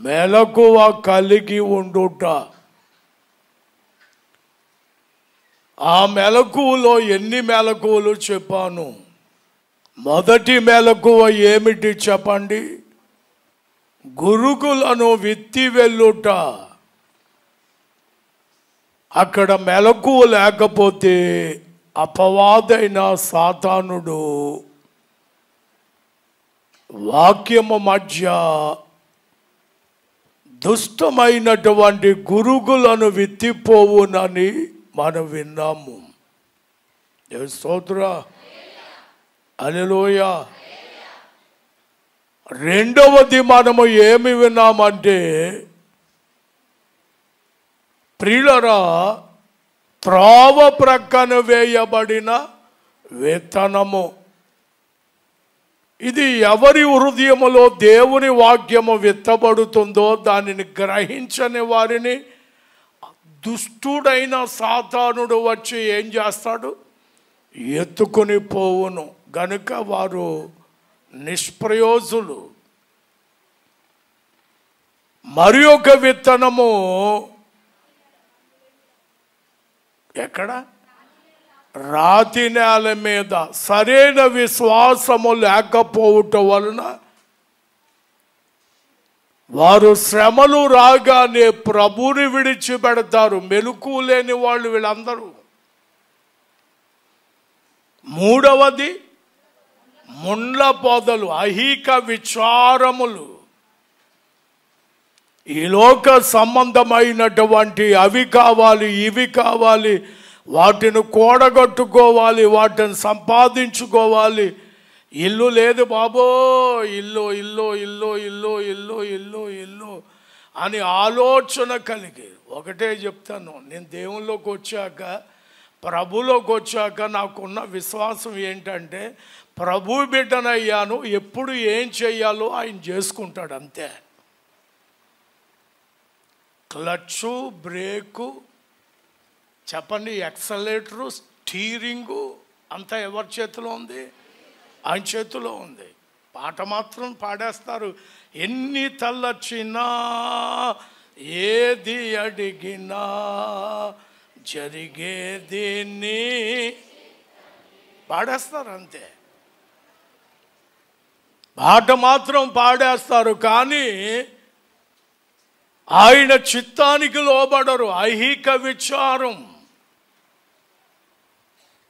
మెలకువ కలిగి ఉండుట. ఆ మెలకువలో ఎన్ని మెలకువలు చెప్పాను. మొదటి మెలకువ ఏమిటి చెప్పండి? గురుగులను విత్తి వెళ్ళుట. అక్కడ మెలకువ లేకపోతే అపవాదైన సాతానుడు వాక్యము మధ్య దుష్టమైనటువంటి గురుగులను విత్తిపోవునని మనం విన్నాము. స్తోత్ర, హల్లెలూయా. రెండవది మనము ఏమి విన్నామంటే, ప్రియులరా, త్రోవ ప్రక్కన వేయబడిన విత్తనము. ఇది ఎవరి హృదయములో దేవుని వాక్యము విత్తబడుతుందో దానిని గ్రహించని వారిని దుష్టుడైన సాతానుడు వచ్చి ఏం చేస్తాడు? ఎత్తుకొని పోవును. గనుక వారు నిష్ప్రయోజులు. మరి ఒక విత్తనము ఎక్కడ? రాతి నేల మీద. సరైన విశ్వాసము లేకపోవటం వలన వారు శ్రమలు రాగానే ప్రభుని విడిచిపెడతారు. మెలకువ లేని వాళ్ళు వీళ్ళందరూ. మూడవది ముండ్ల పొదలు, ఐహిక విచారములు. ఈ లోక సంబంధమైనటువంటి అవి కావాలి, ఇవి కావాలి, వాటిని కూడగట్టుకోవాలి, వాటిని సంపాదించుకోవాలి. ఇల్లు లేదు బాబో, ఇల్లు ఇల్లు ఇల్లు ఇల్లు ఇల్లు ఇల్లు ఇల్లు అని ఆలోచన కలిగి. ఒకటే చెప్తాను, నేను దేవుళ్ళలోకి వచ్చాక, ప్రభులోకి వచ్చాక నాకున్న విశ్వాసం ఏంటంటే, ప్రభు బిడ్డనయ్యాను, ఎప్పుడు ఏం చెయ్యాలో ఆయన చేసుకుంటాడు అంతే. క్లచ్చు, బ్రేకు, చెప్పండి, ఎక్సలేటరు, స్టీరింగు అంతా ఎవరి చేతిలో ఉంది? ఆయన చేతిలో ఉంది. పాట మాత్రం పాడేస్తారు. ఎన్ని తల్లొచ్చినా ఏది అడిగినా జరిగేదిని పాడేస్తారు అంతే. పాట మాత్రం పాడేస్తారు, కానీ ఆయన చిత్తానికి లోబడరు. ఐహిక విచారం.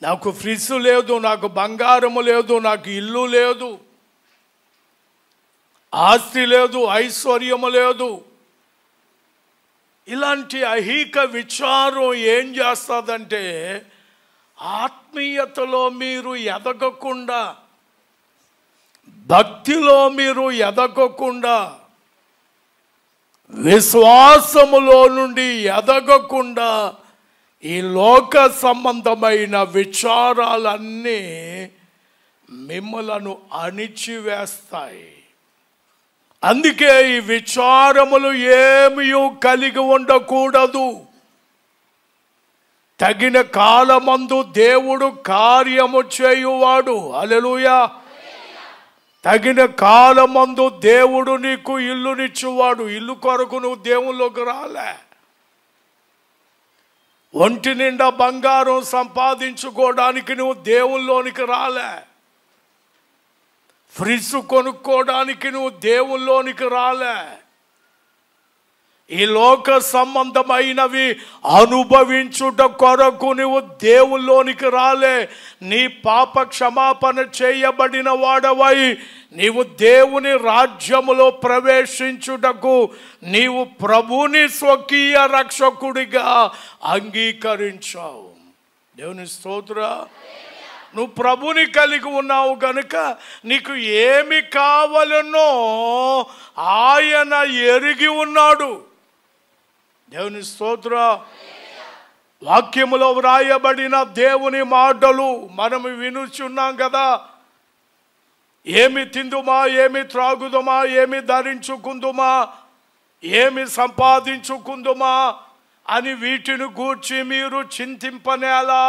నాకు ఫ్రిడ్జ్ లేదు, నాకు బంగారము లేదు, నాకు ఇల్లు లేదు, ఆస్తి లేదు, ఐశ్వర్యము లేదు. ఇలాంటి ఐహిక విచారం ఏం చేస్తుందంటే, ఆత్మీయతలో మీరు ఎదగకుండా, భక్తిలో మీరు ఎదగకుండా, విశ్వాసములో నుండి ఎదగకుండా ఈ లోక సంబంధమైన విచారాలన్నీ మిమ్మలను అణిచివేస్తాయి. అందుకే ఈ విచారములు ఏమీ కలిగి ఉండకూడదు. తగిన కాలమందు దేవుడు కార్యము చేయువాడు. హల్లెలూయా. తగిన కాలమందు దేవుడు నీకు ఇల్లునిచ్చువాడు. ఇల్లు కొరకు నువ్వు దేవుళ్ళలోకి రాలే. ఒంటి నిండా బంగారం సంపాదించుకోవడానికి నువ్వు దేవుళ్ళలోనికి రాలే. ఫ్రిడ్జ్ కొనుక్కోవడానికి నువ్వు దేవుళ్ళలోనికి రాలే. ఈ లోక సంబంధమైనవి అనుభవించుట కొరకు నువ్వు దేవుళ్ళలోనికి రాలే. నీ పాప క్షమాపణ చేయబడిన వాడవై నీవు దేవుని రాజ్యములో ప్రవేశించుటకు నీవు ప్రభుని స్వకీయ రక్షకుడిగా అంగీకరించావు. దేవుని స్తోత్ర. నువ్వు ప్రభుని కలిగి ఉన్నావు కనుక నీకు ఏమి కావాలనో ఆయన ఎరిగి ఉన్నాడు. దేవుని స్తోత్ర. వాక్యములో వ్రాయబడిన దేవుని మాటలు మనము వినుచున్నాం కదా. ఏమి తిందుమా, ఏమి త్రాగుదుమా, ఏమి ధరించుకుందుమా, ఏమి సంపాదించుకుందుమా అని వీటిని గూర్చి మీరు చింతింపనేలా.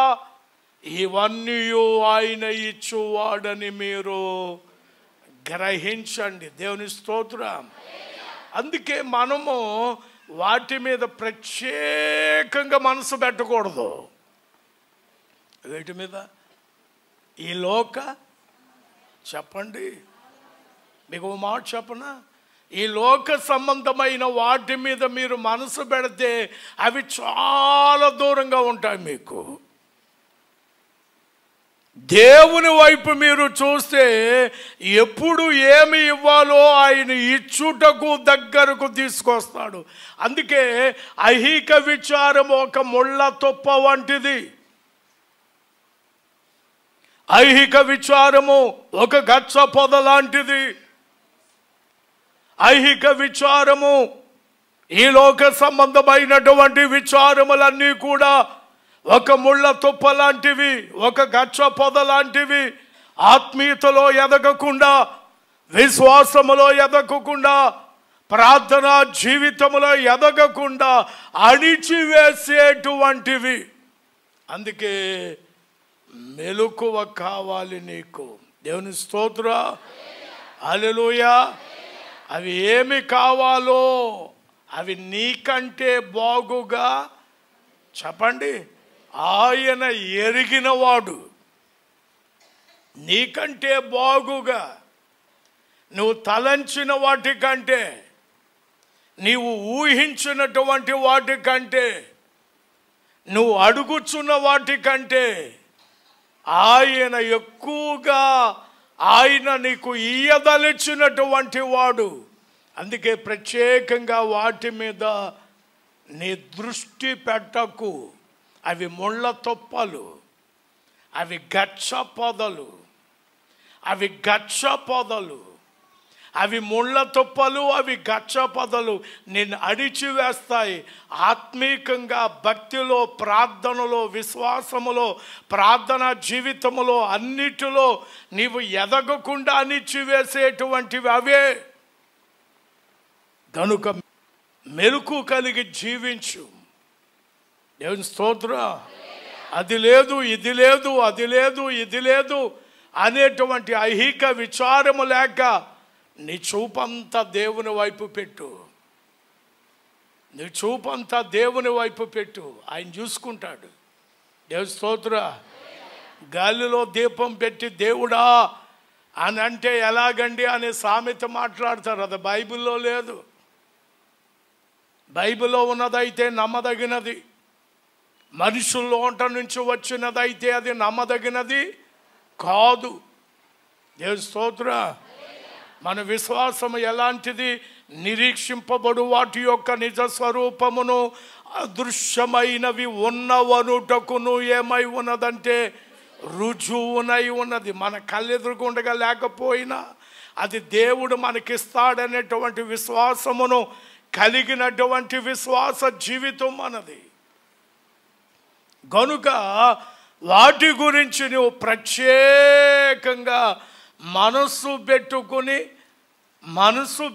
ఇవన్నీ ఆయన ఇచ్చువాడని మీరు గ్రహించండి. దేవుని స్తోత్రం. అందుకే మనము వాటి మీద ప్రత్యేకంగా మనసు పెట్టకూడదు. వీటి మీద ఈ లోక చెప్పండి, మీకు ఒక మాట చెప్పనా, ఈ లోక సంబంధమైన వాటి మీద మీరు మనసు పెడితే అవి చాలా దూరంగా ఉంటాయి మీకు. దేవుని వైపు మీరు చూస్తే ఎప్పుడు ఏమి ఇవ్వాలో ఆయన ఇచ్చుటకు దగ్గరకు తీసుకొస్తాడు. అందుకే ఐహిక విచారం ఒక ముళ్ళ తుప్ప వంటిది. ఐహిక విచారము ఒక గచ్చ పొద లాంటిది. ఐహిక విచారము, ఈ లోక సంబంధమైనటువంటి విచారములన్నీ కూడా ఒక ముళ్ళ తుప్ప లాంటివి, ఒక గచ్చ పొద లాంటివి. ఆత్మీయతలో ఎదగకుండా, విశ్వాసములో ఎదగకుండా, ప్రార్థనా జీవితంలో ఎదగకుండా అణిచివేసేటువంటివి. అందుకే మెలకువ కావాలి నీకు. దేవుని స్తోత్ర, హల్లెలూయా. అవి ఏమి కావాలో అవి నీకంటే బాగుగా చెప్పండి ఆయన ఎరిగినవాడు. నీకంటే బాగుగా, నువ్వు తలంచిన వాటికంటే, నీవు ఊహించినటువంటి వాటికంటే, నువ్వు అడుగుచున్న వాటికంటే ఆయన ఎక్కువగా ఆయన నీకు ఇయ్యదలిచినటువంటి వాడు. అందుకే ప్రత్యేకంగా వాటి మీద నీ దృష్టి పెట్టకు. అవి ముళ్ళ తుప్పలు, అవి గచ్చ పొదలు, అవి గచ్చ పొదలు, అవి ముళ్ళ తుప్పలు, అవి గచ్చ పొదలు. నిన్ను అడిచివేస్తాయి. ఆత్మీకంగా, భక్తిలో, ప్రార్థనలో, విశ్వాసములో, ప్రార్థనా జీవితములో, అన్నిటిలో నీవు ఎదగకుండా అణిచివేసేటువంటివి అవే. కనుక మెలకు కలిగి జీవించు. దేవుని స్తోత్ర. అది లేదు, ఇది లేదు, అది లేదు, ఇది లేదు అనేటువంటి ఐహిక విచారము లేక నీ చూపంతా దేవుని వైపు పెట్టు. నీ చూపంతా దేవుని వైపు పెట్టు. ఆయన చూసుకుంటాడు. దేవుని స్తోత్ర. గాలిలో దీపం పెట్టి దేవుడా అని అంటే ఎలాగండి అనే సామెత మాట్లాడతారు. అది బైబిల్లో లేదు. బైబిల్లో ఉన్నదైతే నమ్మదగినది, మనుషుల్లోంట నుంచి వచ్చినదైతే అది నమ్మదగినది కాదు. దేవుని స్తోత్ర. మన విశ్వాసం ఎలాంటిది? నిరీక్షింపబడు వాటి యొక్క నిజ స్వరూపమును అదృశ్యమైనవి ఉన్నవనుటకును ఏమై ఉన్నదంటే రుజువునై ఉన్నది. మన కళ్ళెదురుగుండగా లేకపోయినా అది దేవుడు మనకిస్తాడనేటువంటి విశ్వాసమును కలిగినటువంటి విశ్వాస జీవితం మనది. కనుక వాటి గురించి నువ్వు ప్రత్యేకంగా మనసు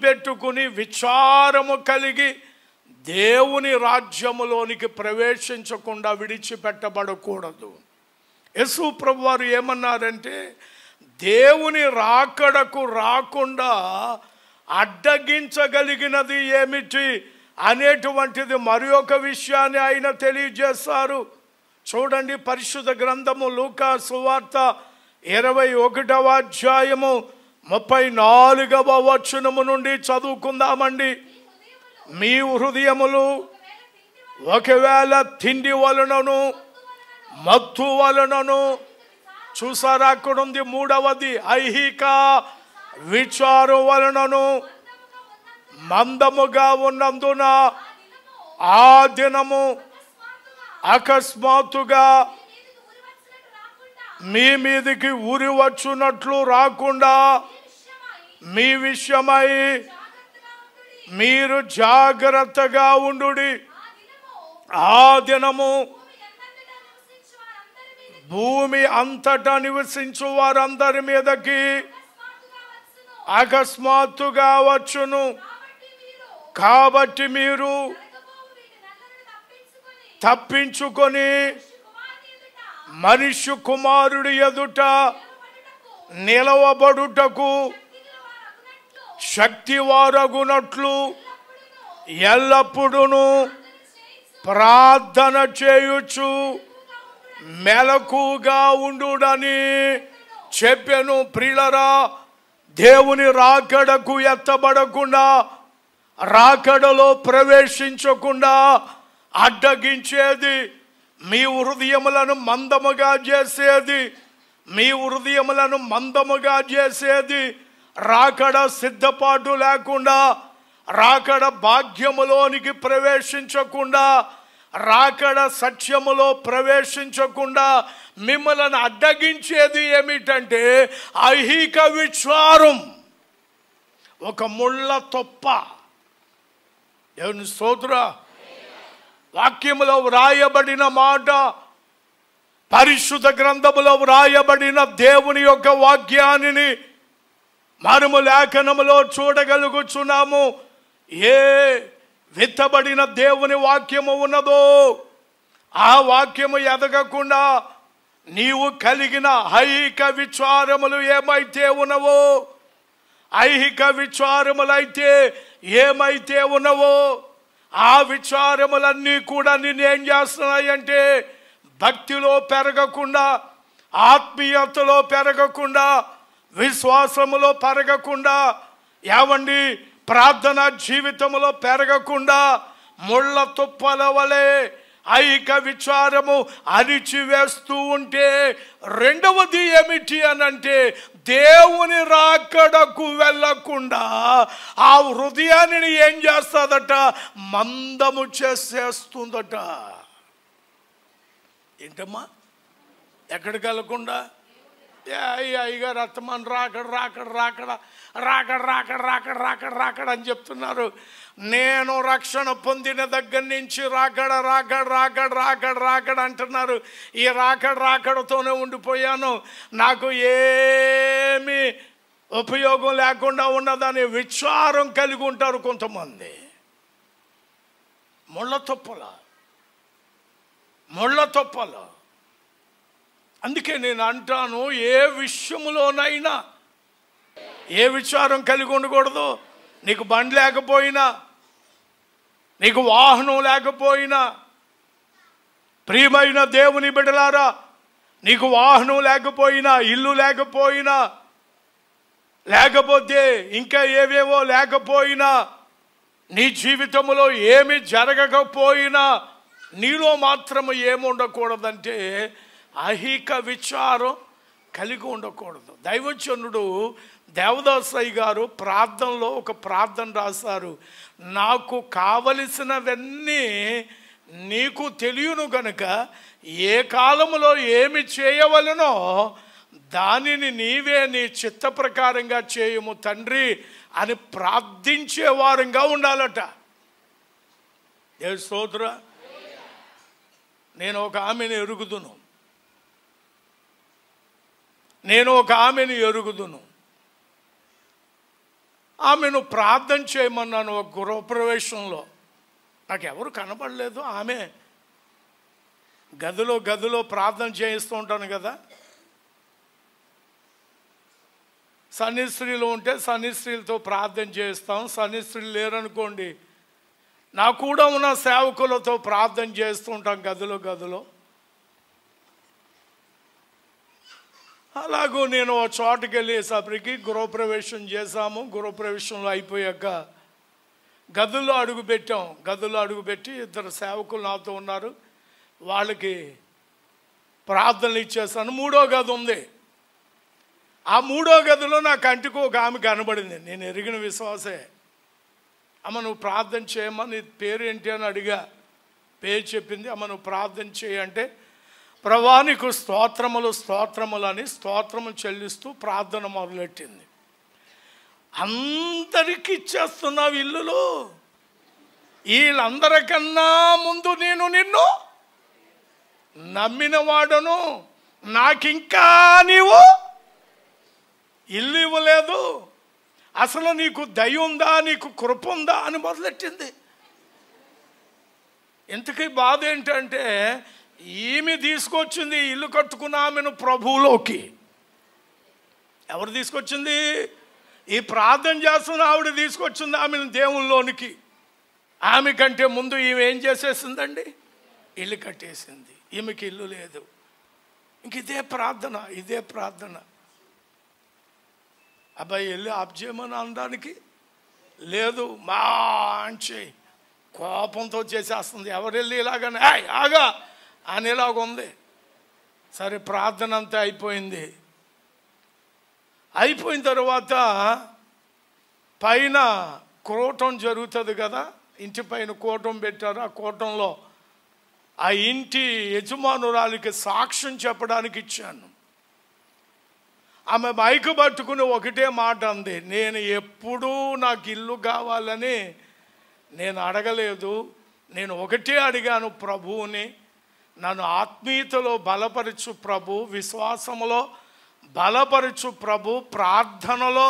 పెట్టుకుని విచారము కలిగి దేవుని రాజ్యములోనికి ప్రవేశించకుండా విడిచిపెట్టబడకూడదు. యేసు ప్రభువారు ఏమన్నారంటే, దేవుని రాకడకు రాకుండా అడ్డగించగలిగినది ఏమిటి అనేటువంటిది మరి ఒక విషయాన్ని ఆయన తెలియజేస్తారు. చూడండి, పరిశుద్ధ గ్రంథము లూకా సువార్త 21వ అధ్యాయము 34వ వచనము నుండి చదువుకుందామండి. మీ హృదయములు ఒకవేళ తిండి వలనను మత్తు వలనను, చూసారా అక్కడ ఉంది మూడవది, ఐహిక విచారం వలనను మందముగా ఉన్నందున ఆ దినము అకస్మాత్తుగా మీ మీదికి ఊరి వచ్చునట్లు రాకుండా మీ విషయమై మీరు జాగ్రత్తగా ఉండుడి. ఆ దినము భూమి అంతటా నివసించు వారందరి మీదకి అకస్మాత్తుగా వచ్చును. కాబట్టి మీరు తప్పించుకొని మనుష్య కుమారుడి ఎదుట నిలవబడుటకు శక్తివారగునట్లు ఎల్లప్పుడూ ప్రార్థన చేయుచు మెలకుగా ఉండుడని చెప్పెను. ప్రియులరా, దేవుని రాకడకు ఎత్తబడకుండా, రాకడలో ప్రవేశించకుండా అడ్డగించేది, మీ హృదయములను మందముగా చేసేది, మీ హృదయములను మందముగా చేసేది, రాకడ సిద్ధపాటు లేకుండా, రాకడ భాగ్యములోనికి ప్రవేశించకుండా, రాకడ సత్యములో ప్రవేశించకుండా మిమ్మల్ని అడ్డగించేది ఏమిటంటే ఐహిక విచారం, ఒక ముళ్ళ తొప్ప. దేవుని స్తోత్రం. వాక్యములో వ్రాయబడిన మాట, పరిశుద్ధ గ్రంథములో వ్రాయబడిన దేవుని యొక్క వాక్యాన్ని మనము లేఖనములో చూడగలుగుచున్నాము. ఏ విత్తబడిన దేవుని వాక్యము ఉన్నదో ఆ వాక్యము ఎదగకుండా నీవు కలిగిన ఐహిక విచారములు ఏమైతే ఉన్నవో, ఐహిక విచారములైతే ఏమైతే ఉన్నవో ఆ విచారములన్నీ కూడా నిన్నేం చేస్తున్నాయంటే భక్తిలో పెరగకుండా, ఆత్మీయతలో పెరగకుండా, విశ్వాసములో పెరగకుండా, ఏమండి ప్రార్థన జీవితంలో పెరగకుండా ముళ్ళ తుప్పల వలె ఐహిక విచారము అణిచివేస్తూ ఉంటే, రెండవది ఏమిటి అనంటే దేవుని రాకడకు వెళ్ళకుండా ఆ హృదయాన్ని ఏం చేస్తుందట, మందము చేసేస్తుందట. ఏంటమ్మా? ఎక్కడికి వెళ్ళకుండా? అయ్యగారు అత్తమని రాకడ రాకడ రాకడ రాకడ రాకడ రాకడ రాకడ రాకడ అని చెప్తున్నారు. నేను రక్షణ పొందిన దగ్గర నుంచి రాకడ రాకడ రాకడ రాకడ రాకడ అంటున్నారు. ఈ రాకడ రాకడతోనే ఉండిపోయాను, నాకు ఏమీ ఉపయోగం లేకుండా ఉన్నదని విచారం కలిగి ఉంటారు కొంతమంది. ముళ్ళ తొప్పల. అందుకే నేను అంటాను, ఏ విషయములోనైనా ఏ విచారం కలిగి ఉండకూడదు. నీకు బండి లేకపోయినా, నీకు వాహనం లేకపోయినా, ప్రియమైన దేవుని బిడ్డలారా, నీకు వాహనం లేకపోయినా, ఇల్లు లేకపోయినా, లేకపోతే ఇంకా ఏవేవో లేకపోయినా, నీ జీవితంలో ఏమి జరగకపోయినా నీలో మాత్రం ఏముండకూడదంటే ఐహిక విచారం కలిగి ఉండకూడదు. దైవజనుడు దేవదాసయ్య గారు ప్రార్థనలో ఒక ప్రార్థన రాశారు. నాకు కావలసినవన్నీ నీకు తెలియను గనుక ఏ కాలములో ఏమి చేయవలనో దానిని నీవే నీ చిత్త ప్రకారంగా చేయము తండ్రి అని ప్రార్థించే వారంగా ఉండాలట. ఏ స్తోత్ర. నేను ఒక ఆమెను ఎరుగుదును. ఆమెను ప్రార్థన చేయమన్నాను ఒక గృహప్రవేశంలో. నాకు ఎవరు కనపడలేదు. ఆమె గదిలో ప్రార్థన చేయిస్తూ ఉంటాను కదా. సన్నిస్త్రీలు ఉంటే సన్నిస్త్రీలతో ప్రార్థన చేస్తాం. సన్నిస్త్రీలు లేరనుకోండి, నా కూడా ఉన్న సేవకులతో ప్రార్థన చేస్తూ ఉంటాం గదిలో. అలాగూ నేను ఒక చోటుకి వెళ్ళేసరికి గృహప్రవేశం చేశాము. గృహప్రవేశంలో అయిపోయాక గదుల్లో అడుగుపెట్టి ఇద్దరు సేవకులు నాతో ఉన్నారు. వాళ్ళకి ప్రార్థనలు ఇచ్చేసాను. 3వ గది ఉంది. ఆ 3వ గదిలో నా కంటికి ఒక ఆమె కనబడింది. నేను ఎరిగిన విశ్వాసే. అమ్మ నువ్వు ప్రార్థన చేయమ్మా, నీ పేరు ఏంటి అని అడిగా. పేరు చెప్పింది. అమ్మ నువ్వు ప్రార్థన చేయంటే, ప్రభువా నీకు స్తోత్రములు అని స్తోత్రములు చెల్లిస్తూ ప్రార్థన మొదలెట్టింది. అందరికి ఇచ్చేస్తున్నావు ఇల్లులు, వీళ్ళందరికన్నా ముందు నేను నిన్ను నమ్మిన వాడను, నాకింకా నీవు ఇల్లు ఇవ్వలేదు, అసలు నీకు దయ ఉందా, నీకు కృప ఉందా అని మొదలెట్టింది. ఇంతకీ బాధ ఏంటంటే ఈమె తీసుకొచ్చింది ఇల్లు కట్టుకున్న ఆమెను ప్రభువులోకి. ఎవరు తీసుకొచ్చింది? ఈ ప్రార్థన చేస్తున్న ఆవిడ తీసుకొచ్చింది ఆమెను దేవుళ్ళలోనికి. ఆమె కంటే ముందు ఈమె ఏం చేసేసిందండి? ఇల్లు కట్టేసింది. ఈమెకి ఇల్లు లేదు. ఇంక ఇదే ప్రార్థన, ఇదే ప్రార్థన. అబ్బాయి వెళ్ళి ఆఫ్ చేయమని అనడానికి లేదు, మంచి కోపంతో చేసేస్తుంది. ఎవరు వెళ్ళి ఇలాగనే ఆగా అనేలాగా ఉంది. సరే, ప్రార్థన అంతా అయిపోయింది. అయిపోయిన తర్వాత పైన కూటం జరుగుతుంది కదా, ఇంటి పైన కూటం పెట్టారు. ఆ కూటంలో ఆ ఇంటి యజమానురాలికి సాక్ష్యం చెప్పడానికి ఇచ్చాను. ఆమె మైకు పట్టుకుని ఒకటే మాట అంది, నేను ఎప్పుడూ నాకు ఇల్లు కావాలని నేను అడగలేదు. నేను ఒకటే అడిగాను ప్రభువుని, నన్ను ఆత్మీయతలో బలపరచు ప్రభు, విశ్వాసములో బలపరచు ప్రభు, ప్రార్థనలో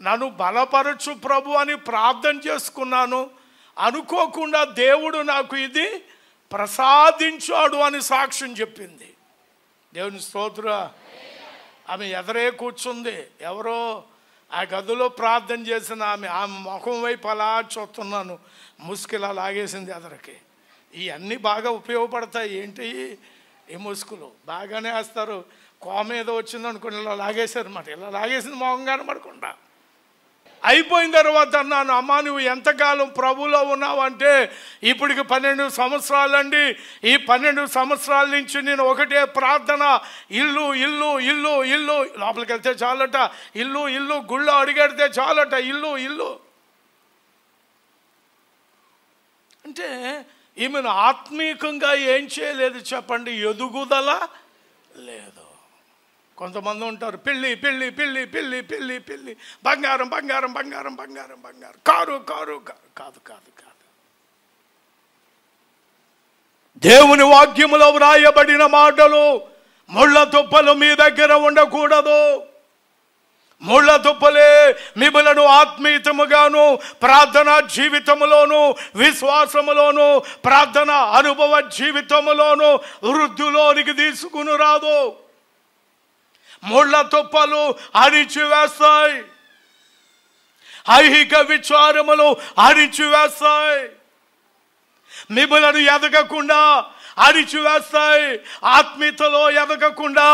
నన్ను బలపరచు ప్రభు అని ప్రార్థన చేసుకున్నాను. అనుకోకుండా దేవుడు నాకు ఇది ప్రసాదించాడు అని సాక్ష్యం చెప్పింది. దేవుని స్తోత్రం. ఆమె ఎదరే కూర్చుంది. ఎవరో ఆ గదిలో ప్రార్థన చేసిన ఆమె ముఖం వైపు అలా చూస్తున్నాను. ముసుగులా లాగేసింది ఎదరికి. ఇవన్నీ బాగా ఉపయోగపడతాయి. ఏంటి ఈ ముసుగులు బాగానే వేస్తారు. కోమ ఏదో వచ్చింది అనుకుని ఇలా లాగేశారు అన్నమాట. ఇలా లాగేసింది మొహం కనబడకుండా. అయిపోయిన తర్వాత అన్నాను, అమ్మా నువ్వు ఎంతకాలం ప్రభులో ఉన్నావంటే ఇప్పటికి 12 సంవత్సరాలండి. ఈ 12 సంవత్సరాల నుంచి నేను ఒకటే ప్రార్థన, ఇల్లు ఇల్లు ఇల్లు ఇల్లు, లోపలికి వెళ్తే చాలట ఇల్లు ఇల్లు, గుళ్ళో అడిగడితే చాలట ఇల్లు ఇల్లు. అంటే ఈమెను ఆత్మీయంగా ఏం చేయలేదు చెప్పండి, ఎదుగుదల లేదు. కొంతమంది ఉంటారు, పెళ్ళి పెళ్ళి పెళ్ళి పెళ్ళి పెళ్ళి పెళ్ళి, బంగారం బంగారం బంగారం బంగారం బంగారం, కారు కారు కాదు కాదు కాదు. దేవుని వాక్యములో వ్రాయబడిన మాటలు, ముళ్ళ తుప్పలు మీ దగ్గర ఉండకూడదు. ముళ్ళ తుప్పలే మిమ్మలను ఆత్మీయతముగాను, ప్రార్థన జీవితములోను, విశ్వాసములోను, ప్రార్థన అనుభవ జీవితములోను వృద్ధిలోనికి తీసుకుని రాదు. ముళ్ళ తుప్పలు అరిచివేస్తాయి, ఐహిక విచారములు అరిచివేస్తాయి, మిమ్మలను ఎదగకుండా అరిచివేస్తాయి. ఆత్మీయతలో ఎదగకుండా,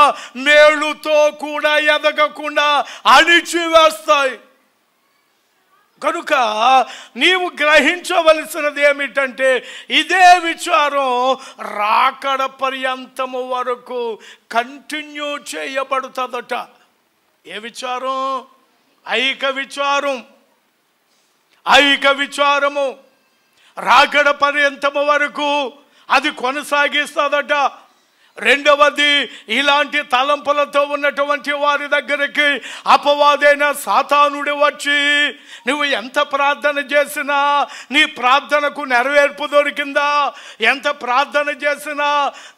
మేలుతో కూడా ఎదగకుండా అరిచివేస్తాయి. కనుక నీవు గ్రహించవలసినది ఏమిటంటే ఇదే విచారం రాకడ పర్యంతము వరకు కంటిన్యూ చేయబడుతుందట. ఏ విచారం? ఐహిక విచారం. ఐహిక విచారము రాకడ పర్యంతము వరకు అది కొనసాగిస్తుందట. రెండవది, ఇలాంటి తలంపులతో ఉన్నటువంటి వారి దగ్గరికి అపవాదైన సాతానుడు వచ్చి నువ్వు ఎంత ప్రార్థన చేసినా నీ ప్రార్థనకు నెరవేర్పు దొరికిందా, ఎంత ప్రార్థన చేసినా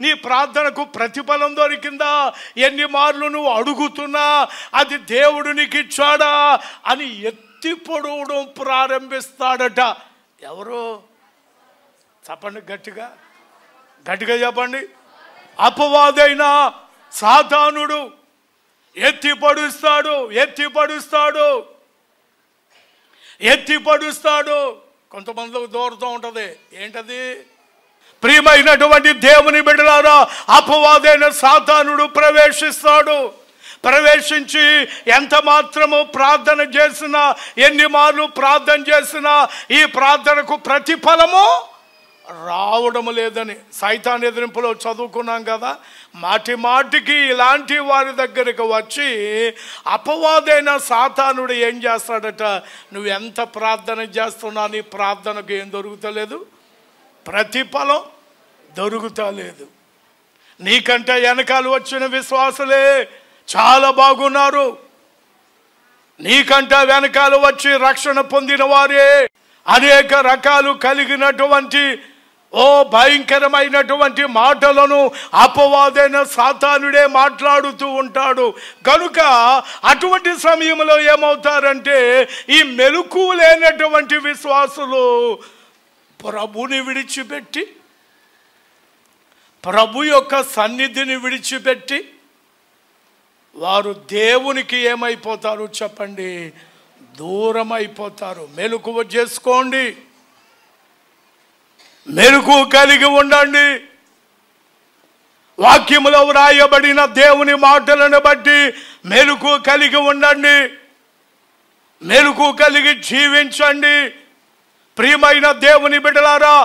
నీ ప్రార్థనకు ప్రతిఫలం దొరికిందా, ఎన్ని మార్లు నువ్వు అడుగుతున్నా అది దేవుడు నీకు ఇచ్చాడా అని ఎత్తి పొడవడం ప్రారంభిస్తాడట. ఎవరు చెప్పండి, గట్టిగా గట్టిగా చెప్పండి. అపవాదైన సాతానుడు ఎత్తి పడుస్తాడు, ఎత్తి పడుస్తాడు, ఎత్తి పడుస్తాడు. కొంతమందికి దూరుతూ ఉంటుంది. ఏంటది? ప్రియమైనటువంటి దేవుని బిడ్డలారా, అపవాదైన సాతానుడు ప్రవేశిస్తాడు. ప్రవేశించి ఎంత మాత్రము ప్రార్థన చేసినా, ఎన్ని మార్లు ప్రార్థన చేసినా ఈ ప్రార్థనకు ప్రతిఫలము రావడం లేదని సైతాన్ ఎదిరింపులో చదువుకున్నాం కదా. మాటి మాటికి ఇలాంటి వారి దగ్గరికి వచ్చి అపవాదైన సాతానుడు ఏం చేస్తాడట, నువ్వు ఎంత ప్రార్థన చేస్తున్నా నీ ప్రార్థనకు ఏం దొరుకుతలేదు, ప్రతిఫలం దొరుకుతలేదు. నీకంటే వెనకాల వచ్చిన విశ్వాసులే చాలా బాగున్నారు. నీకంటే వెనకాల వచ్చి రక్షణ పొందిన వారే అనేక రకాలు కలిగినటువంటి భయంకరమైనటువంటి మాటలను అపవాదైన సాతానుడే మాట్లాడుతూ ఉంటాడు. కనుక అటువంటి సమయంలో ఏమవుతారంటే ఈ మెలకువ లేనటువంటి విశ్వాసులు ప్రభుని విడిచిపెట్టి, ప్రభు యొక్క సన్నిధిని విడిచిపెట్టి వారు దేవునికి ఏమైపోతారు చెప్పండి, దూరం అయిపోతారు. మెలకువ చేసుకోండి. మెలకు కలిగి ఉండండి. వాక్యములో వ్రాయబడిన దేవుని మాటలను బట్టి మెలకు కలిగి ఉండండి. మెలకు కలిగి జీవించండి. ప్రియమైన దేవుని బిడ్డలారా,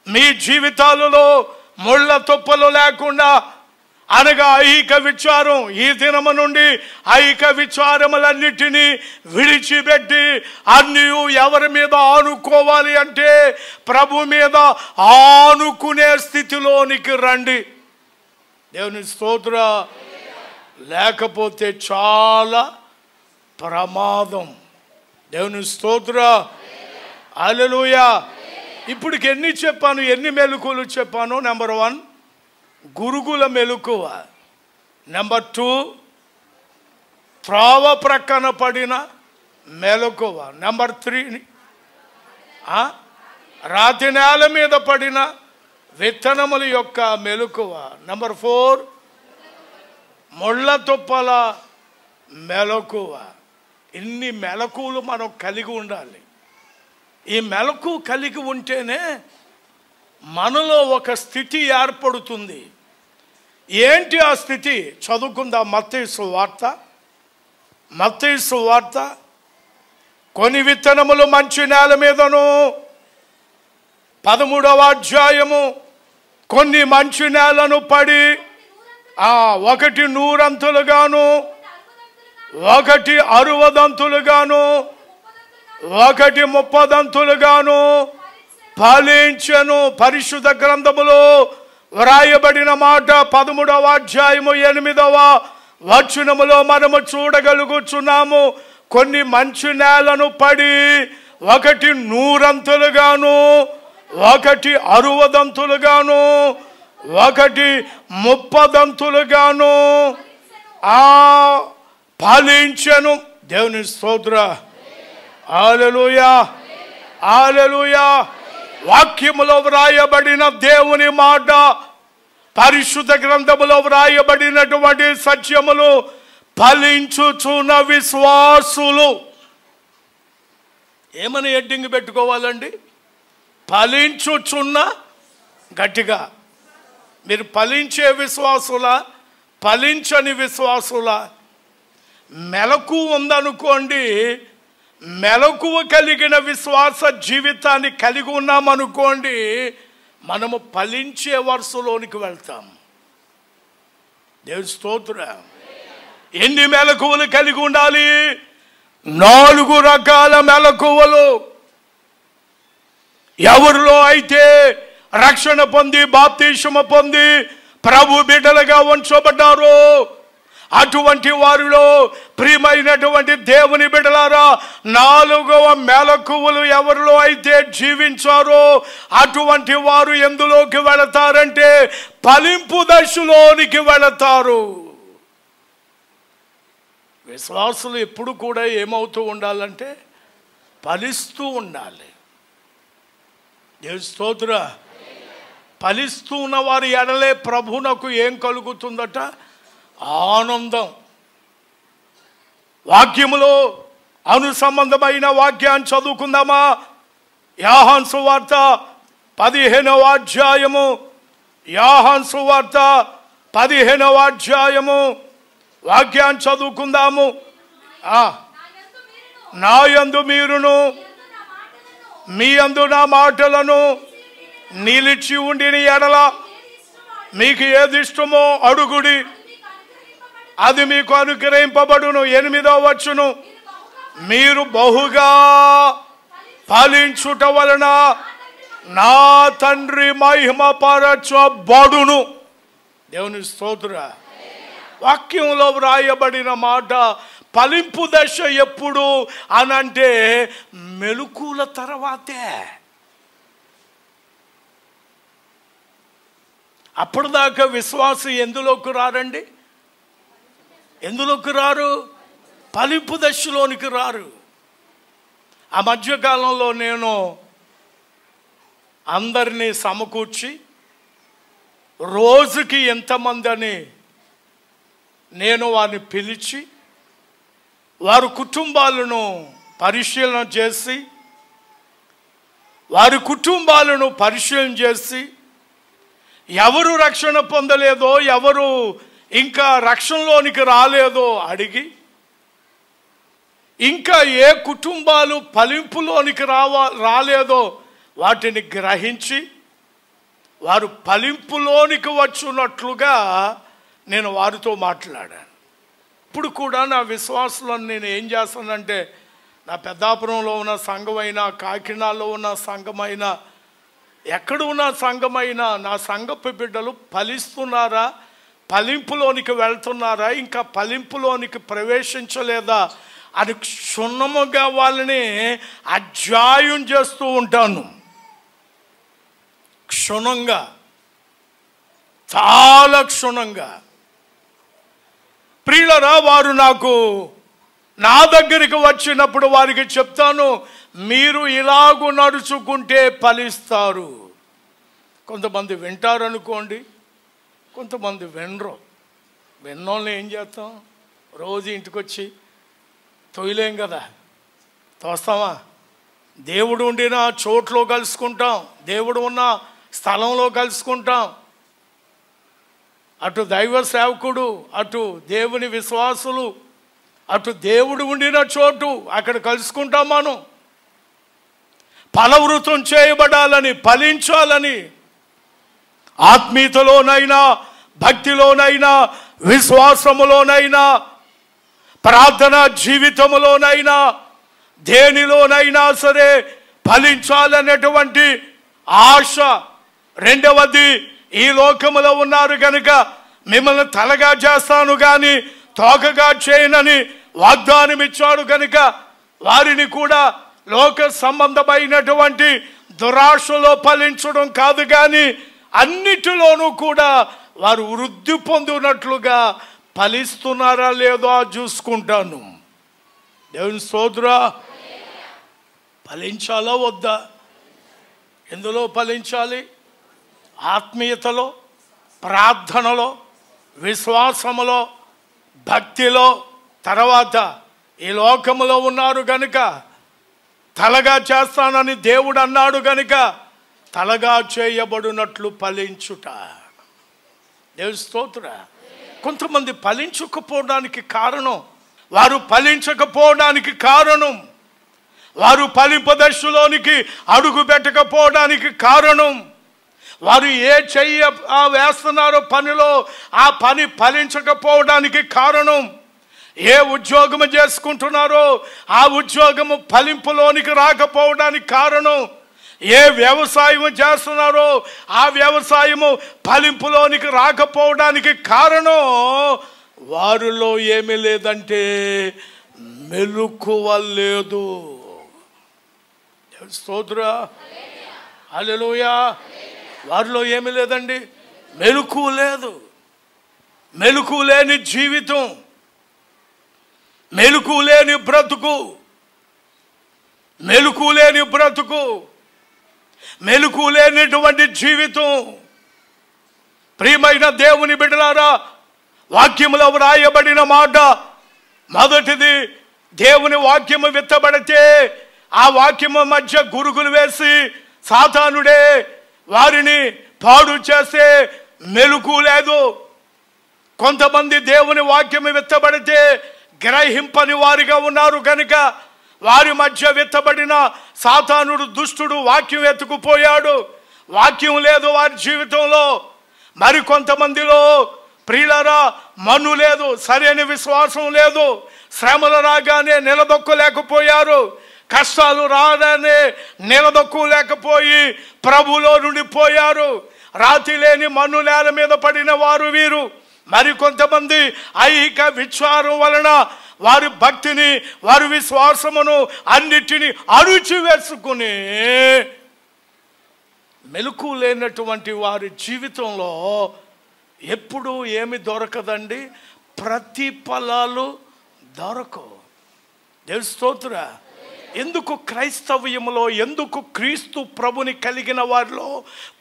మీ జీవితాలలో ముళ్ళ తుప్పలు లేకుండా, అనగా ఐహిక విచారం, ఈ దినము నుండి ఐహిక విచారములన్నిటినీ విడిచిపెట్టి అన్నీ ఎవరి మీద ఆనుకోవాలి అంటే ప్రభు మీద ఆనుకునే స్థితిలోనికి రండి. దేవుని స్తోత్ర. లేకపోతే చాలా ప్రమాదం. దేవుని స్తోత్ర. హల్లెలూయా. ఇప్పటికి ఎన్ని చెప్పాను, ఎన్ని మెలకువలు చెప్పాను? నెంబర్ 1 గురుగుల మెలకువ. నెంబర్ 2 త్రోవ ప్రక్కన పడిన మెలకువ. నెంబర్ 3 రాతి నేల మీద పడిన విత్తనముల యొక్క మెలకువ. నెంబర్ 4 ముళ్ళ తుప్పల మెలకువ. ఇన్ని మెలకువలు మనం కలిగి ఉండాలి. ఈ మెలకు కలిగి ఉంటేనే మనలో ఒక స్థితి ఏర్పడుతుంది. ఏంటి ఆ స్థితి? చదువుకుందాం. మత్తయి సువార్త. కొన్ని విత్తనములు మంచి నేల మీదను, 13వ అధ్యాయము, కొన్ని మంచి నేలను పడి 1 100 1 60 1 30 ఫలించెను. పరిశుద్ధ గ్రంథములో వ్రాయబడిన మాట 13వ అధ్యాయము 8వ వచనములో మనము చూడగలుగుచున్నాము. కొన్ని మంచి నేలను పడి 1 100 1 60 1 30 ఫలించెను. దేవుని స్తోత్ర. హల్లెలూయా. హల్లెలూయా. వాక్యములో వ్రాయబడిన దేవుని మాట, పరిశుద్ధ గ్రంథములో వ్రాయబడినటువంటి సత్యములు ఫలించుచున్న విశ్వాసులు. ఏమని హెడ్డింగ్ పెట్టుకోవాలండి? ఫలించుచున్న. గట్టిగా. మీరు ఫలించే విశ్వాసుల, ఫలించని విశ్వాసుల? మెలకు ఉందనుకోండి, మెలకువ కలిగిన విశ్వాస జీవితాన్ని కలిగి ఉన్నామనుకోండి, మనము ఫలించే వరుసలోనికి వెళ్తాం. దేవుని స్తోత్రం. ఎన్ని మెలకువలు కలిగి ఉండాలి? 4 రకాల మెలకువలు. ఎవరిలో అయితే రక్షణ పొంది బాప్తిస్మము పొంది ప్రభు బిడ్డలుగా ఉంచబడ్డారో అటువంటి వారిలో ప్రియమైనటువంటి దేవుని బిడ్డలారా, 4వ మెలకువలు ఎవరిలో అయితే జీవించారో అటువంటి వారు ఎందులోకి వెళతారంటే ఫలింపు దశలోనికి వెళతారు. విశ్వాసులు ఎప్పుడు కూడా ఏమవుతూ ఉండాలంటే ఫలిస్తూ ఉండాలి. దేవుని స్తోత్ర. ఫలిస్తూ ఉన్న వారి ఎడలే ప్రభువునకు ఏం కలుగుతుందట? ఆనందం. వాక్యములో అనుసంబంధమైన వాక్యాన్ని చదువుకుందామా? యోహాను సువార్త 15వ అధ్యాయము. యోహాను సువార్త 15వ అధ్యాయము వాక్యాన్ని చదువుకుందాము. నా యందు మీరును మీ యందు నా మాటలను నిలిచి ఉండిన ఎడల మీకు ఏది ఇష్టమో అడుగుడి, అది మీకు అనుగ్రహింపబడును. 8వ వచనం, మీరు బహుగా ఫలించుట వలన నా తండ్రి మహిమపరచబడును. దేవుని స్తోత్ర. వాక్యంలో వ్రాయబడిన మాట ఫలింపు దశ ఎప్పుడు అనంటే మెలకుల తర్వాతే. అప్పటిదాకా విశ్వాసం ఎందులోకి రారండి? ఎందులోకి రారు? ఫలింపు దశలోనికి రారు. ఆ మధ్యకాలంలో నేను అందరినీ సమకూర్చి రోజుకి ఎంతమంది అని నేను వారిని పిలిచి వారి కుటుంబాలను పరిశీలన చేసి వారి కుటుంబాలను పరిశీలన చేసి ఎవరు రక్షణ పొందలేదో, ఎవరు ఇంకా రక్షణలోనికి రాలేదో అడిగి, ఇంకా ఏ కుటుంబాలు ఫలింపులోనికి రాలేదో వాటిని గ్రహించి వారు ఫలింపులోనికి వచ్చున్నట్లుగా నేను వారితో మాట్లాడాను. ఇప్పుడు కూడా నా విశ్వాసులను నేను ఏం చేస్తానంటే, నా పెద్దాపురంలో ఉన్న సంఘమైనా, కాకినాడలో ఉన్న సంఘమైనా, ఎక్కడ ఉన్న సంఘమైనా నా సంఘపు బిడ్డలు ఫలిస్తున్నారా, ఫలింపులోనికి వెళ్తున్నారా, ఇంకా ఫలింపులోనికి ప్రవేశించలేదా అని క్షుణ్ణముగా వాళ్ళని అధ్యాయం చేస్తూ ఉంటాను. క్షుణ్ణంగా, చాలా క్షుణ్ణంగా. ప్రియులరా, వారు నా దగ్గరికి వచ్చినప్పుడు వారికి చెప్తాను, మీరు ఇలాగూ నడుచుకుంటే ఫలిస్తారు. కొంతమంది వింటారనుకోండి, కొంతమంది వినరు. విన్నోళ్ళని ఏం చేస్తాం? రోజు ఇంటికి వచ్చి తోయలేం కదా, తోస్తామా? దేవుడు ఉండిన చోట్లో కలుసుకుంటాం, దేవుడు ఉన్న స్థలంలో కలుసుకుంటాం. అటు దైవ సేవకుడు, అటు దేవుని విశ్వాసులు, అటు దేవుడు ఉండిన చోటు, అక్కడ కలుసుకుంటాం. మనం ఫలవృతం చేయబడాలని, ఫలించాలని, ఆత్మీయతలోనైనా, భక్తిలోనైనా, విశ్వాసములోనైనా, ప్రార్థన జీవితములోనైనా, దేనిలోనైనా సరే ఫలించాలనేటువంటి ఆశ. రెండవది, ఈ లోకములో ఉన్నారు కనుక మిమ్మల్ని తలగా చేస్తాను కానీ తోకగా చేయనని వాగ్దానం ఇచ్చాడు కనుక వారిని కూడా లోక సంబంధమైనటువంటి దురాశలో ఫలించడం కాదు, కానీ అన్నిటిలోనూ కూడా వారు వృద్ధి పొందినట్లుగా ఫలిస్తున్నారా లేదో చూసుకుంటాను. దేవుని స్తోత్రం. ఫలించాలా వద్దా? ఎందులో ఫలించాలి? ఆత్మీయతలో, ప్రార్థనలో, విశ్వాసములో, భక్తిలో. తర్వాత ఈ లోకములో ఉన్నారు కనుక తలగా చేస్తానని దేవుడు అన్నాడు కనుక తలగా చేయబడినట్లు ఫలించుట. దేవుని స్తోత్రం. కొంతమంది ఫలించకపోవడానికి కారణం, వారు ఫలించకపోవడానికి కారణం, వారు ఫలింపదశలోనికి అడుగు పెట్టకపోవడానికి కారణం, వారు ఏ చెయ్యి వేస్తున్నారో పనిలో ఆ పని ఫలించకపోవడానికి కారణం, ఏ ఉద్యోగము చేసుకుంటున్నారో ఆ ఉద్యోగము ఫలింపులోనికి రాకపోవడానికి కారణం, ఏ వ్యవసాయం చేస్తున్నారో ఆ వ్యవసాయము ఫలింపులోనికి రాకపోవడానికి కారణం వారిలో ఏమీ లేదంటే మెలకువ లేదు. స్తోత్రం. హల్లెలూయా. వారిలో ఏమీ లేదండి, మెలకువ లేదు. మెలకువ లేని జీవితం, మెలకువ లేని బ్రతుకు, మెలకువ లేని బ్రతుకు, మెలకువ లేనటువంటి జీవితం. ప్రియమైన దేవుని బిడ్డలారా, వాక్యములో వ్రాయబడిన మాట మొదటిది, దేవుని వాక్యము విత్తబడితే ఆ వాక్యము మధ్య గురుగులు వేసి సాతానుడే వారిని పాడు చేస్తే మెలకువ లేదు. కొంతమంది దేవుని వాక్యము విత్తబడితే గ్రహింపని వారిగా ఉన్నారు కనుక వారి మధ్య విత్తబడిన సాతానుడు, దుష్టుడు వాక్యం ఎత్తుకుపోయాడు. వాక్యం లేదు వారి జీవితంలో. మరి కొంతమందిలో ప్రియులారా మన్ను లేదు, సరైన విశ్వాసం లేదు. శ్రమలు రాగానే నిలదొక్కలేకపోయారు, కష్టాలు రాగానే నిలదొక్కలేకపోయి ప్రభులో నుండి పోయారు. రాతి లేని మన్ను నేల మీద పడిన వారు వీరు. మరి కొంతమంది ఐహిక విచారం వలన వారి భక్తిని, వారి విశ్వాసమును అన్నిటినీ అరుచి వేసుకుని మెలకువ లేనటువంటి వారి జీవితంలో ఎప్పుడు ఏమి దొరకదండి, ప్రతిఫలాలు దొరకవు. దేవుని స్తోత్రం. ఎందుకు క్రైస్తవ్యంలో, ఎందుకు క్రీస్తు ప్రభుని కలిగిన వారిలో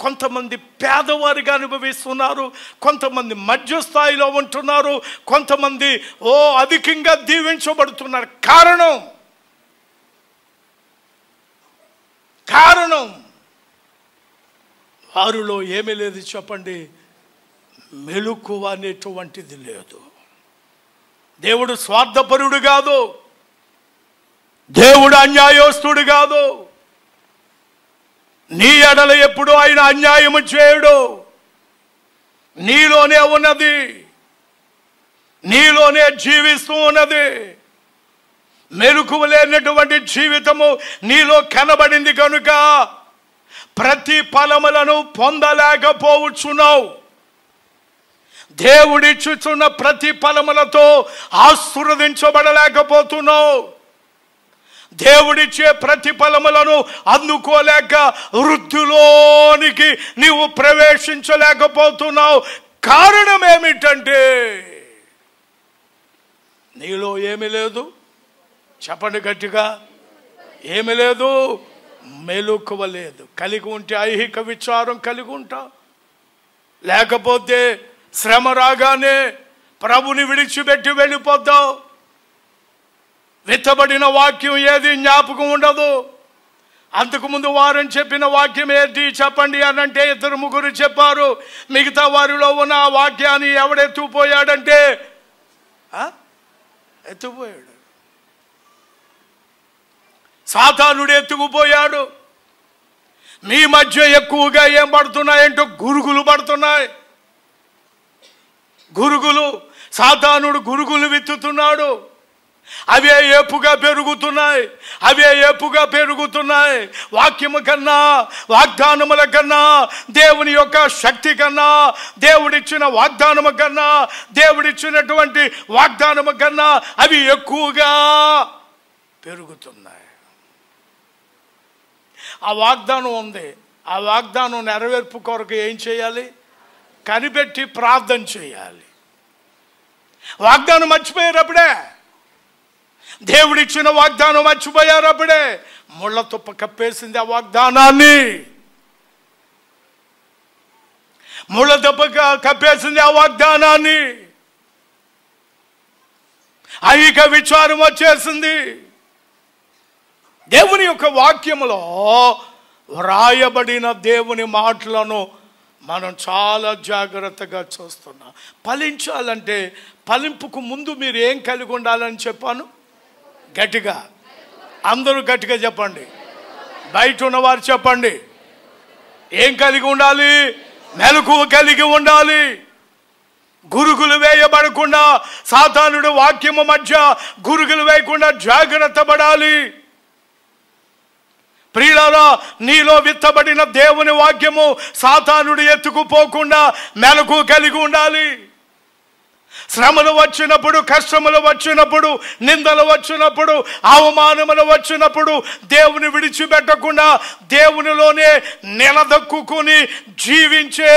కొంతమంది పేదవారిగా అనుభవిస్తున్నారు, కొంతమంది మధ్య స్థాయిలో ఉంటున్నారు, కొంతమంది అధికంగా దీవించబడుతున్నారు? కారణం కారణం వారిలో ఏమీ లేదు చెప్పండి, మెలకువ అనేటువంటిది లేదు. దేవుడు స్వార్థపరుడు కాదు, దేవుడు అన్యాయస్తుడు కాదు. నీ ఎడల ఎప్పుడు ఆయన అన్యాయము చేయడు. నీలోనే ఉన్నది, నీలోనే జీవిస్తూ ఉన్నది. మెలకువ లేనటువంటి జీవితము నీలో కనబడింది కనుక ప్రతి ఫలములను పొందలేకపోవచ్చున్నావు. దేవుడిచ్చుచున్న ప్రతి ఫలములతో ఆశీర్వదించబడలేకపోతున్నావు. దేవుడిచ్చే ప్రతిఫలములను అందుకోలేక వృద్ధిలోనికి నీవు ప్రవేశించలేకపోతున్నావు. కారణం ఏమిటంటే నీలో ఏమీ లేదు. చెప్పండి గట్టిగా, ఏమీ లేదు, మెలకువ లేదు. కలిగి ఉంటే ఐహిక విచారం కలిగి ఉంటావు, లేకపోతే శ్రమ రాగానే ప్రభుని విడిచిపెట్టి వెళ్ళిపోతావు. విత్తబడిన వాక్యం ఏది జ్ఞాపకం ఉండదు. అంతకుముందు వారం చెప్పిన వాక్యం ఏంటి చెప్పండి అనంటే 2-3 చెప్పారు. మిగతా వారిలో ఉన్న ఆ వాక్యాన్ని ఎవడెత్తుకుపోయాడంటే ఎత్తుకుపోయాడు, సాతానుడు ఎత్తుకుపోయాడు. మీ మధ్య ఎక్కువగా ఏం పడుతున్నాయంటో గురుగులు పడుతున్నాయి. గురుగులు, సాతానుడు గురుగులు విత్తుతున్నాడు. అవే ఏపుగా పెరుగుతున్నాయి, అవే ఏపుగా పెరుగుతున్నాయి. వాక్యము కన్నా, వాగ్దానముల కన్నా, దేవుని యొక్క శక్తి కన్నా, దేవుడిచ్చిన వాగ్దానము కన్నా, దేవుడిచ్చినటువంటి వాగ్దానము కన్నా అవి ఎక్కువగా పెరుగుతున్నాయి. ఆ వాగ్దానం ఉంది. ఆ వాగ్దానం నెరవేర్పు కొరకు ఏం చేయాలి? కనిపెట్టి ప్రార్థన చేయాలి. వాగ్దానం మర్చిపోయారు అప్పుడే, దేవుడిచ్చిన వాగ్దానం మర్చిపోయారు అప్పుడే. ముళ్ళ తుప్ప కప్పేసింది ఆ వాగ్దానాన్ని, ముళ్ళ తుప్ప కప్పేసింది ఆ వాగ్దానాన్ని. ఐహిక విచారం వచ్చేసింది. దేవుని యొక్క వాక్యములో వ్రాయబడిన దేవుని మాటలను మనం చాలా జాగ్రత్తగా చూస్తున్నాం. ఫలించాలంటే ఫలింపుకు ముందు మీరు ఏం కలిగి ఉండాలని చెప్పాను? గట్టిగా, అందరూ గట్టిగా చెప్పండి. బయట ఉన్నవారు చెప్పండి. ఏం కలిగి ఉండాలి? మెలకువ కలిగి ఉండాలి. గురుగులు వేయబడకుండా, సాతానుడు వాక్యము మధ్య గురుగులు వేయకుండా జాగ్రత్త పడాలి. ప్రియులారా, నీలో విత్తబడిన దేవుని వాక్యము సాతానుడు ఎత్తుకుపోకుండా మెలకువ కలిగి ఉండాలి. శ్రమలు వచ్చినప్పుడు, కష్టములు వచ్చినప్పుడు, నిందలు వచ్చినప్పుడు, అవమానములు వచ్చినప్పుడు దేవుని విడిచిపెట్టకుండా దేవునిలోనే నిలదొక్కుని జీవించే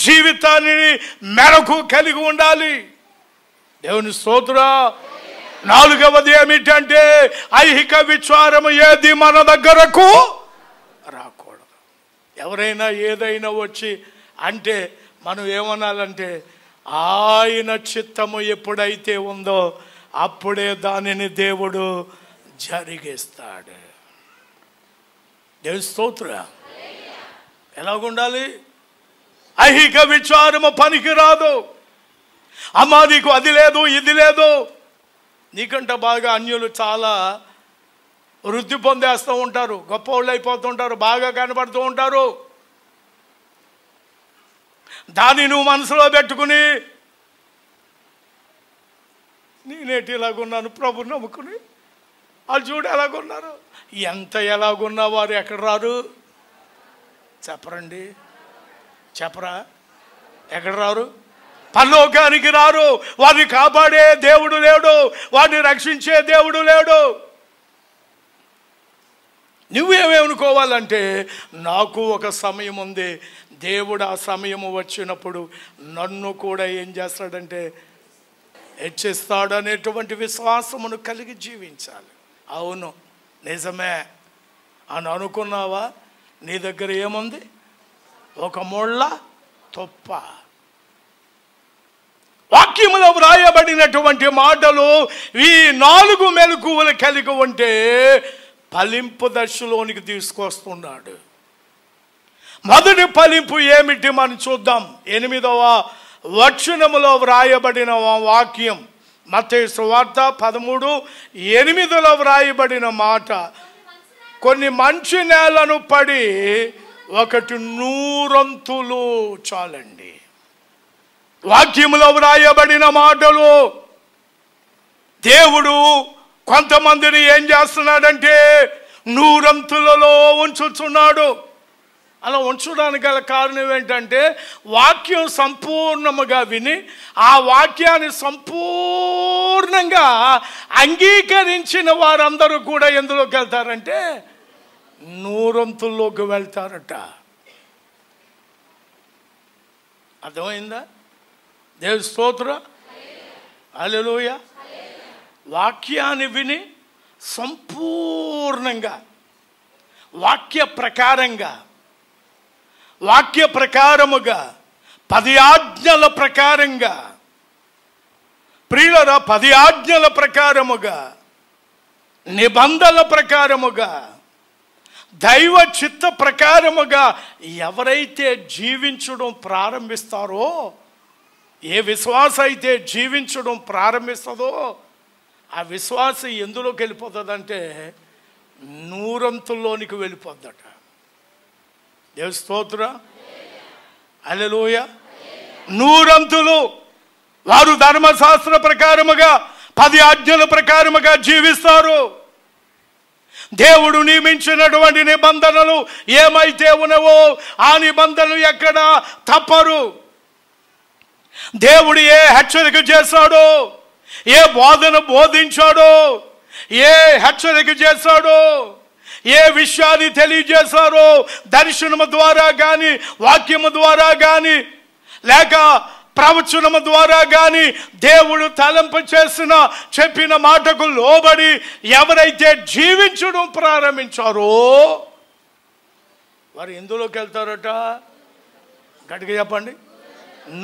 జీవితాన్ని మెలకు కలిగి ఉండాలి. దేవుని స్తోత్రం. 4వది ఏమిటంటే ఐహిక విచారము ఏది మన దగ్గరకు రాకూడదు. ఎవరైనా ఏదైనా వచ్చి అంటే మనం ఏమనాలంటే ఆయన చిత్తము ఎప్పుడైతే ఉందో అప్పుడే దానిని దేవుడు జరిగిస్తాడు. దేవుని స్తోత్రం. ఎలాగుండాలి? ఐహిక విచారము పనికిరాదు. అమ్మా నీకు అది లేదు, ఇది లేదు. నీకంటే బాగా అన్యులు చాలా వృద్ధి పొందేస్తూ ఉంటారు, గొప్ప వాళ్ళు అయిపోతుంటారు, బాగా కనబడుతూ ఉంటారు. దాన్ని నువ్వు మనసులో పెట్టుకుని నేనేటి ఎలాగున్నాను ప్రభు నమ్ముకుని వాళ్ళు చూడు ఎలాగున్నారు. ఎంత ఎలాగున్నా వారు ఎక్కడ రారు? చెప్పరండి, చెప్పరా? ఎక్కడ రారు? పరలోకానికి రారు. వారిని కాపాడే దేవుడు లేడు, వారిని రక్షించే దేవుడు లేడు. నువ్వేమనుకోవాలంటే నాకు ఒక సమయం ఉంది, దేవుడు ఆ సమయము వచ్చినప్పుడు నన్ను కూడా ఏం చేస్తాడంటే హెచ్చిస్తాడు అనేటువంటి విశ్వాసమును కలిగి జీవించాలి. అవును నిజమే అని అనుకున్నావా? నీ దగ్గర ఏముంది? ఒక ముళ్ళ తుప్ప. వాక్యములో వ్రాయబడినటువంటి మాటలు ఈ 4 మెలకువలు కలిగి ఉంటే ఫలింపు దశలోనికి తీసుకొస్తున్నాడు. మొదటి ఫలింపు ఏమిటి మనం చూద్దాం. 8వ వచనములో వ్రాయబడిన వాక్యం, మత్తయి సువార్త 13:8 వ్రాయబడిన మాట, కొన్ని మంచి నేలను పడి 100 చాలండి. వాక్యములో వ్రాయబడిన మాటలు, దేవుడు కొంతమందిని ఏం చేస్తున్నాడంటే 100 ఉంచుతున్నాడు. అలా ఉంచడానికి గల కారణం ఏంటంటే వాక్యం సంపూర్ణముగా విని ఆ వాక్యాన్ని సంపూర్ణంగా అంగీకరించిన వారందరూ కూడా ఎందులోకి వెళ్తారంటే 100 వెళ్తారట. అర్థమైందా? దేవుని స్తోత్రం, హల్లెలూయా. వాక్యాన్ని విని సంపూర్ణంగా వాక్య ప్రకారముగా 10 ఆజ్ఞల ప్రకారంగా, ప్రియులరా 10 ఆజ్ఞల ప్రకారముగా, నిబంధనల ప్రకారముగా, దైవ చిత్త ప్రకారముగా ఎవరైతే జీవించడం ప్రారంభిస్తారో, ఏ విశ్వాస అయితే జీవించడం ప్రారంభిస్తుందో ఆ విశ్వాసం ఎందులోకి వెళ్ళిపోతుందంటే 100 వెళ్ళిపోద్దట. దేవుని స్తోత్రం, హల్లెలూయా. 100 వారు ధర్మశాస్త్ర ప్రకారముగా 10 ఆజ్ఞల ప్రకారముగా జీవిస్తారు. దేవుడు నియమించినటువంటి నిబంధనలు ఏమైతే ఉన్నవో ఆ నిబంధనలు ఎక్కడ తప్పరు. దేవుడు ఏ హెచ్చరిక చేశాడో, ఏ బోధన బోధించాడో, ఏ హెచ్చరిక చేశాడో, ఏ విషయాన్ని తెలియజేశారో దర్శనము ద్వారా కానీ, వాక్యము ద్వారా కానీ, లేక ప్రవచనము ద్వారా కానీ దేవుడు తలంపు చెప్పిన మాటకు లోబడి ఎవరైతే జీవించడం ప్రారంభించారో వారు ఎందులోకి వెళ్తారట? గట్టిగా చెప్పండి.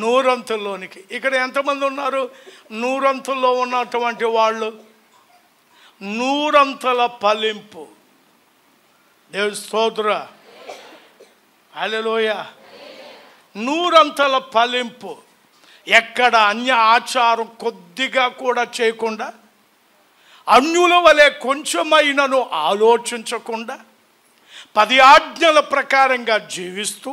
100 ఇక్కడ ఎంతమంది ఉన్నారు 100 ఉన్నటువంటి వాళ్ళు? 100 ఫలింపు. దేవుని స్తోత్రం, హల్లెలూయా. 100 ఫలింపు. ఎక్కడ అన్య ఆచారం కొద్దిగా కూడా చేయకుండా, అన్యుల వలె కొంచెమైనను ఆలోచించకుండా 10 ఆజ్ఞల ప్రకారంగా జీవిస్తూ,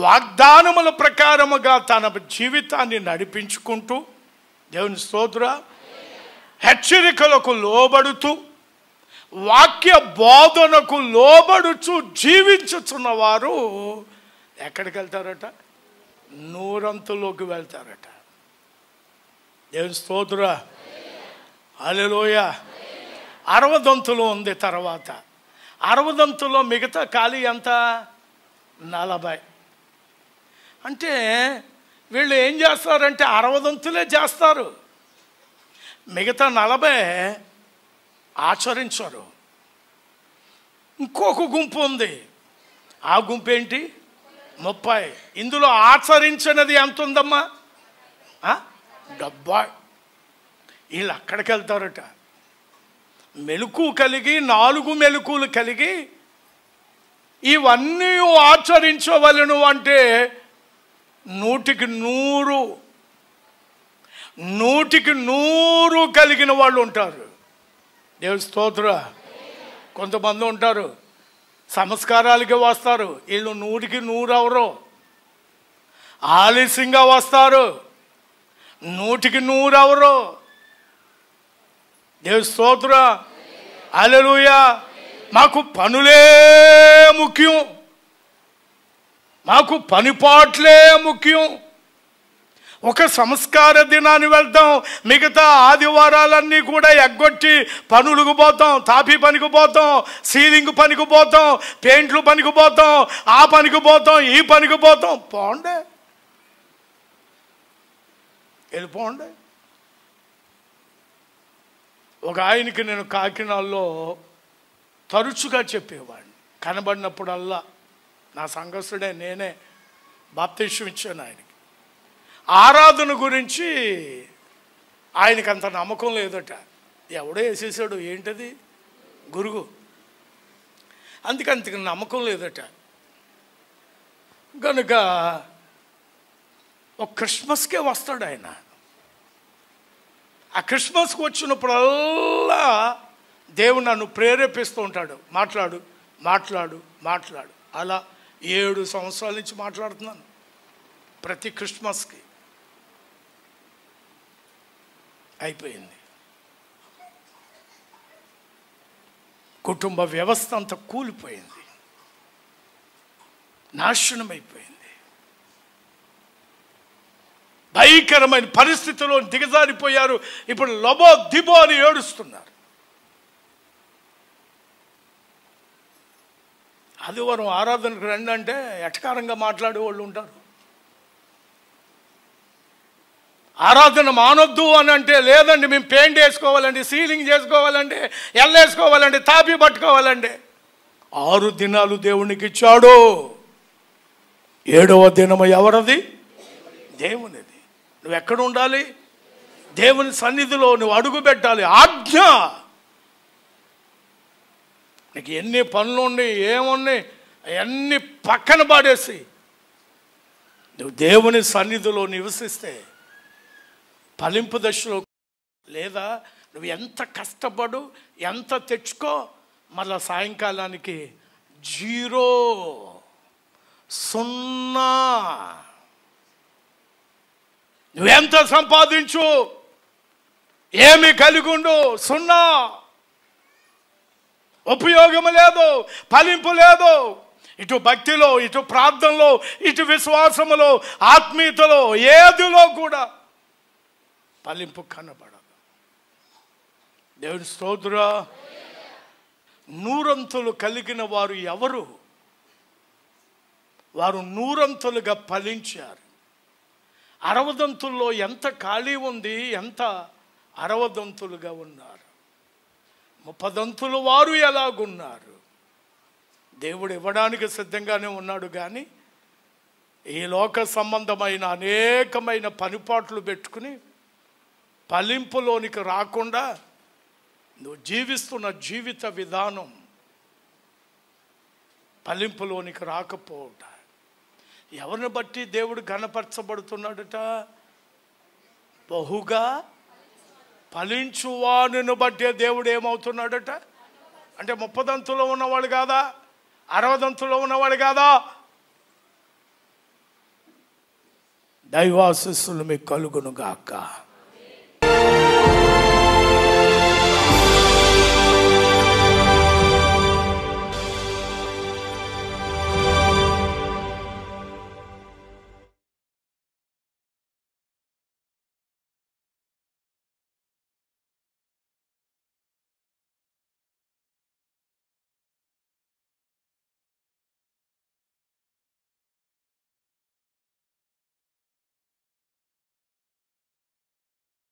వాగ్దానముల ప్రకారముగా తన జీవితాన్ని నడిపించుకుంటూ, దేవుని స్తోత్రం, హెచ్చరికలకు లోబడుతూ, వాక్య బోధనకు లోబడుచు జీవించుచున్నవారు ఎక్కడికి వెళ్తారట? 100 వెళ్తారట. దేవుని స్తోత్రం, హల్లెలూయా. 60 ఉంది. తర్వాత 60 మిగతా ఖాళీ ఎంత? 40. అంటే వీళ్ళు ఏం చేస్తారంటే 60 చేస్తారు, మిగతా 40 ఆచరించరు. ఇంకొక గుంపు ఉంది. ఆ గుంపు ఏంటి? 30. ఇందులో ఆచరించినది ఎంత ఉందమ్మా? 70. వీళ్ళు అక్కడికి వెళ్తారట. మెలకు కలిగి, 4 మెలకులు కలిగి ఇవన్నీ ఆచరించవలను అంటే 100 కలిగిన వాళ్ళు ఉంటారు. దేవుని స్తోత్రం. కొంతమంది ఉంటారు సంస్కారాలకి వస్తారు, వీళ్ళు 100 ఎవరో ఆలస్యంగా వస్తారు, 100 ఎవరో. దేవుని స్తోత్రం, హల్లెలూయా. మాకు పనులే ముఖ్యం, మాకు పనిపాట్లే ముఖ్యం. ఒక సంస్కార దినాన్ని వెళ్తాం, మిగతా ఆదివారాలన్నీ కూడా ఎగ్గొట్టి పనులకు పోతాం, తాపీ పనికి పోతాం, సీలింగ్ పనికి పోతాం, పెయింట్లు పనికి పోతాం, ఆ పనికి పోతాం, ఈ పనికి పోతాం. పోండే, వెళ్ళిపోండి. ఒక ఆయనకి నేను కాకినాడలో తరచుగా చెప్పేవాడిని. కనబడినప్పుడల్లా నా సంఘస్థుడే, నేనే బాప్తిస్మం ఇచ్చాను ఆయనకి. ఆరాధన గురించి ఆయనకి అంత నమ్మకం లేదట. ఎవడో వేసేసాడు, ఏంటది? గురుగు. అందుకని నమ్మకం లేదట. కనుక ఒక క్రిస్మస్కే వస్తాడు ఆయన. ఆ క్రిస్మస్కి వచ్చినప్పుడల్లా దేవుడు నన్ను ప్రేరేపిస్తూ ఉంటాడు, మాట్లాడు మాట్లాడు మాట్లాడు. అలా 7 సంవత్సరాల నుంచి మాట్లాడుతున్నాను ప్రతి క్రిస్మస్కి. అయిపోయింది. కుటుంబ వ్యవస్థ అంతా కూలిపోయింది, నాశనం అయిపోయింది. భయంకరమైన పరిస్థితిలో దిగజారిపోయారు. ఇప్పుడు లబో దిబో అని ఏడుస్తున్నారు. ఆదివారం ఆరాధనకు రండి అంటే ఎటకారంగా మాట్లాడే వాళ్ళు ఉంటారు. ఆరాధన మానొద్దు అని అంటే లేదండి మేము పెయింట్ వేసుకోవాలండి, సీలింగ్ చేసుకోవాలండి, ఎల్లేసుకోవాలండి, తాపి పట్టుకోవాలండి. 6 దినాలు దేవునికి ఇచ్చాడు. 7వ దినము ఎవరది? దేవునిది. నువ్వు ఎక్కడ ఉండాలి? దేవుని సన్నిధిలో నువ్వు అడుగు పెట్టాలి. ఆజ్ఞ. నీకు ఎన్ని పనులుండి ఏమున్నాయి అవన్నీ పక్కన పాడేసి నువ్వు దేవుని సన్నిధిలో నివసిస్తే ఫలింపు దశలో, లేదా నువ్వు ఎంత కష్టపడు ఎంత తెచ్చుకో మళ్ళా సాయంకాలానికి 0, 0. నువ్వెంత సంపాదించు, ఏమి కలిగి ఉండు, 0. ఉపయోగం లేదు, ఫలింపు లేదు. ఇటు భక్తిలో, ఇటు ప్రార్థనలో, ఇటు విశ్వాసములో, ఆత్మీయతలో, ఏదిలో కూడా ఫలింపు కనబడదు. దేవుని స్తోత్రం. 100 కలిగిన వారు ఎవరు? వారు 100 ఫలించారు. 60 ఎంత ఖాళీ ఉంది, ఎంత 60 ఉన్నారు. 30 వారు ఎలాగున్నారు? దేవుడు ఇవ్వడానికి సిద్ధంగానే ఉన్నాడు. కానీ ఈ లోక సంబంధమైన అనేకమైన పనిపాట్లు పెట్టుకుని ఫలింపులోనికి రాకుండా నువ్వు జీవిస్తున్న జీవిత విధానం ఫలింపులోనికి రాకపోవట. ఎవరిని బట్టి దేవుడు ఘనపరచబడుతున్నాడట? బహుగా ఫలించువానిని బట్టే దేవుడు ఏమవుతున్నాడట? అంటే 30 ఉన్నవాడు కాదా? 60 ఉన్నవాడు కాదా? దైవాశీస్సులు మీకు కలుగును గాక.